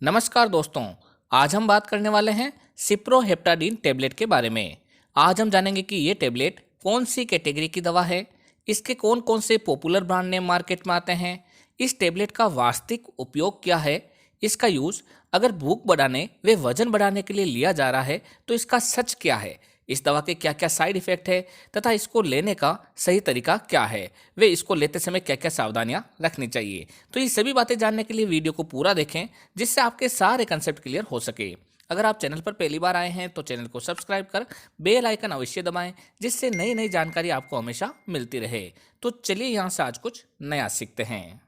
नमस्कार दोस्तों, आज हम बात करने वाले हैं सिप्रोहेप्टाडीन टेबलेट के बारे में। आज हम जानेंगे कि ये टेबलेट कौन सी कैटेगरी की दवा है, इसके कौन कौन से पॉपुलर ब्रांड नेम मार्केट में आते हैं, इस टेबलेट का वास्तविक उपयोग क्या है, इसका यूज़ अगर भूख बढ़ाने व वजन बढ़ाने के लिए लिया जा रहा है तो इसका सच क्या है, इस दवा के क्या क्या साइड इफ़ेक्ट है तथा इसको लेने का सही तरीका क्या है, वे इसको लेते समय क्या क्या सावधानियां रखनी चाहिए। तो ये सभी बातें जानने के लिए वीडियो को पूरा देखें जिससे आपके सारे कंसेप्ट क्लियर हो सके। अगर आप चैनल पर पहली बार आए हैं तो चैनल को सब्सक्राइब कर बेल आइकन अवश्य दबाएं जिससे नई नई जानकारी आपको हमेशा मिलती रहे। तो चलिए यहाँ से आज कुछ नया सीखते हैं।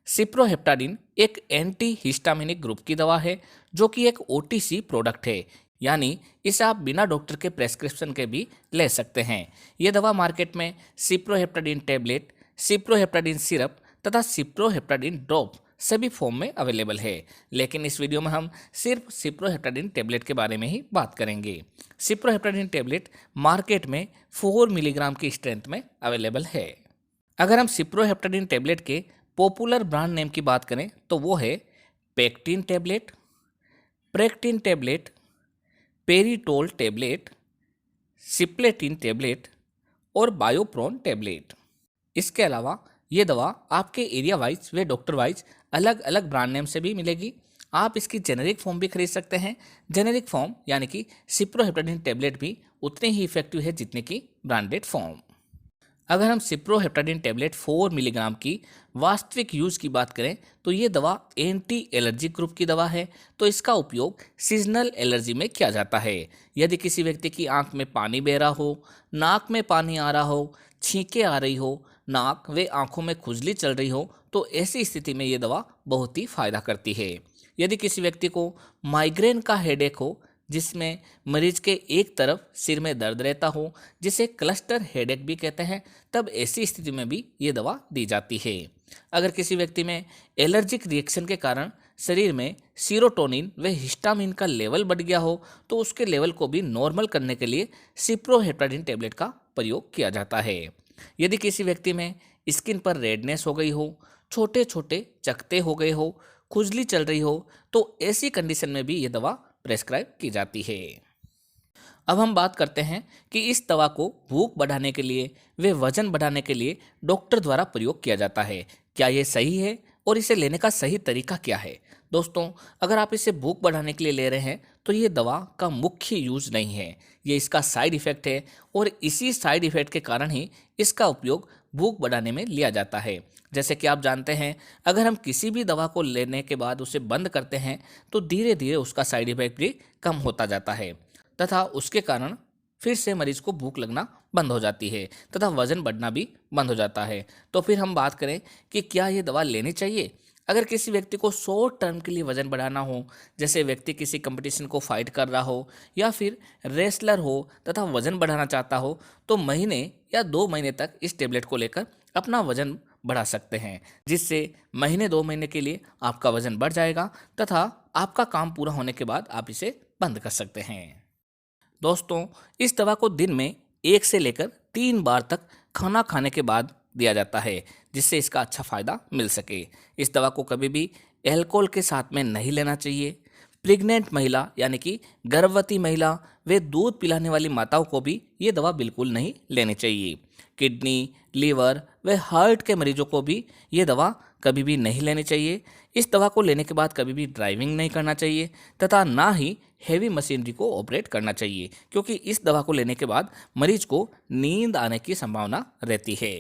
सिप्रोहेप्टाडीन एक एंटी हिस्टामिनिक ग्रुप की दवा है जो कि एक ओटीसी प्रोडक्ट है, यानी इसे आप बिना डॉक्टर के प्रेस्क्रिप्शन के भी ले सकते हैं। यह दवा मार्केट में सिप्रोहेप्टाडीन टैबलेट, सिप्रोहेप्टाडीन सिरप तथा सिप्रोहेप्टाडीन ड्रॉप सभी फॉर्म में अवेलेबल है, लेकिन इस वीडियो में हम सिर्फ सिप्रोहेप्टाडीन टैबलेट के बारे में ही बात करेंगे। सिप्रोहेप्टाडीन टैबलेट मार्केट में 4 मिलीग्राम की स्ट्रेंथ में अवेलेबल है। अगर हम सिप्रोहेप्टाडीन टैबलेट के पॉपुलर ब्रांड नेम की बात करें तो वो है Pectin tablet, Practin tablet, Peritol tablet, Ciplatin tablet और बायोप्रोन टैबलेट। इसके अलावा ये दवा आपके एरिया वाइज व डॉक्टर वाइज अलग अलग ब्रांड नेम से भी मिलेगी। आप इसकी जेनेरिक फॉर्म भी खरीद सकते हैं। जेनेरिक फॉर्म यानी कि सिप्रोहेप्टाडीन टैबलेट भी उतने ही इफेक्टिव है जितने की ब्रांडेड फॉर्म। अगर हम सिप्रोहेप्टाडीन टैबलेट 4 मिलीग्राम की वास्तविक यूज़ की बात करें तो ये दवा एंटी एलर्जी ग्रुप की दवा है, तो इसका उपयोग सीजनल एलर्जी में किया जाता है। यदि किसी व्यक्ति की आंख में पानी बह रहा हो, नाक में पानी आ रहा हो, छींकें आ रही हो, नाक व आंखों में खुजली चल रही हो, तो ऐसी स्थिति में ये दवा बहुत ही फायदा करती है। यदि किसी व्यक्ति को माइग्रेन का हेडेक हो, जिसमें मरीज के एक तरफ सिर में दर्द रहता हो, जिसे क्लस्टर हेडेक भी कहते हैं, तब ऐसी स्थिति में भी ये दवा दी जाती है। अगर किसी व्यक्ति में एलर्जिक रिएक्शन के कारण शरीर में सीरोटोनिन व हिस्टामिन का लेवल बढ़ गया हो तो उसके लेवल को भी नॉर्मल करने के लिए सिप्रोहेप्टाडीन टैबलेट का प्रयोग किया जाता है। यदि किसी व्यक्ति में स्किन पर रेडनेस हो गई हो, छोटे छोटे चकत्ते हो गए हो, खुजली चल रही हो, तो ऐसी कंडीशन में भी ये दवा प्रेस्क्राइब की जाती है। अब हम बात करते हैं कि इस दवा को भूख बढ़ाने के लिए व वजन बढ़ाने के लिए डॉक्टर द्वारा प्रयोग किया जाता है। क्या ये सही है और इसे लेने का सही तरीका क्या है? दोस्तों, अगर आप इसे भूख बढ़ाने के लिए ले रहे हैं तो ये दवा का मुख्य यूज नहीं है, ये इसका साइड इफेक्ट है और इसी साइड इफेक्ट के कारण ही इसका उपयोग भूख बढ़ाने में लिया जाता है। जैसे कि आप जानते हैं, अगर हम किसी भी दवा को लेने के बाद उसे बंद करते हैं तो धीरे धीरे उसका साइड इफेक्ट भी कम होता जाता है तथा उसके कारण फिर से मरीज को भूख लगना बंद हो जाती है तथा वजन बढ़ना भी बंद हो जाता है। तो फिर हम बात करें कि क्या ये दवा लेनी चाहिए। अगर किसी व्यक्ति को शॉर्ट टर्म के लिए वजन बढ़ाना हो, जैसे व्यक्ति किसी कंपटीशन को फाइट कर रहा हो या फिर रेसलर हो तथा वजन बढ़ाना चाहता हो, तो महीने या 2 महीने तक इस टेबलेट को लेकर अपना वजन बढ़ा सकते हैं, जिससे महीने 2 महीने के लिए आपका वजन बढ़ जाएगा तथा आपका काम पूरा होने के बाद आप इसे बंद कर सकते हैं। दोस्तों, इस दवा को दिन में 1 से लेकर 3 बार तक खाना खाने के बाद दिया जाता है, जिससे इसका अच्छा फ़ायदा मिल सके। इस दवा को कभी भी अल्कोहल के साथ में नहीं लेना चाहिए। प्रेग्नेंट महिला यानी कि गर्भवती महिला व दूध पिलाने वाली माताओं को भी ये दवा बिल्कुल नहीं लेनी चाहिए। किडनी, लीवर व हार्ट के मरीजों को भी ये दवा कभी भी नहीं लेनी चाहिए। इस दवा को लेने के बाद कभी भी ड्राइविंग नहीं करना चाहिए तथा ना ही हेवी मशीनरी को ऑपरेट करना चाहिए, क्योंकि इस दवा को लेने के बाद मरीज को नींद आने की संभावना रहती है।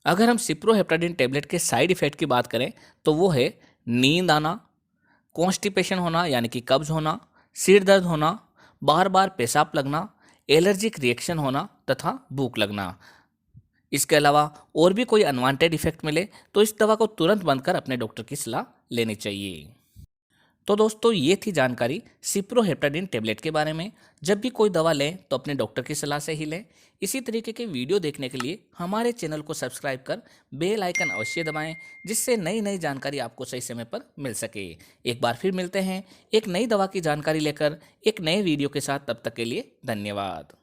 अगर हम सिप्रोहेप्टाडीन टैबलेट के साइड इफेक्ट की बात करें तो वो है नींद आना, कॉन्स्टिपेशन होना यानी कि कब्ज होना, सिर दर्द होना, बार बार पेशाब लगना, एलर्जिक रिएक्शन होना तथा भूख लगना। इसके अलावा और भी कोई अनवांटेड इफेक्ट मिले तो इस दवा को तुरंत बंद कर अपने डॉक्टर की सलाह लेनी चाहिए। तो दोस्तों, ये थी जानकारी सिप्रोहेप्टाडीन टैबलेट के बारे में। जब भी कोई दवा लें तो अपने डॉक्टर की सलाह से ही लें। इसी तरीके के वीडियो देखने के लिए हमारे चैनल को सब्सक्राइब कर बेल आइकन अवश्य दबाएं, जिससे नई नई जानकारी आपको सही समय पर मिल सके। एक बार फिर मिलते हैं एक नई दवा की जानकारी लेकर एक नए वीडियो के साथ। तब तक के लिए धन्यवाद।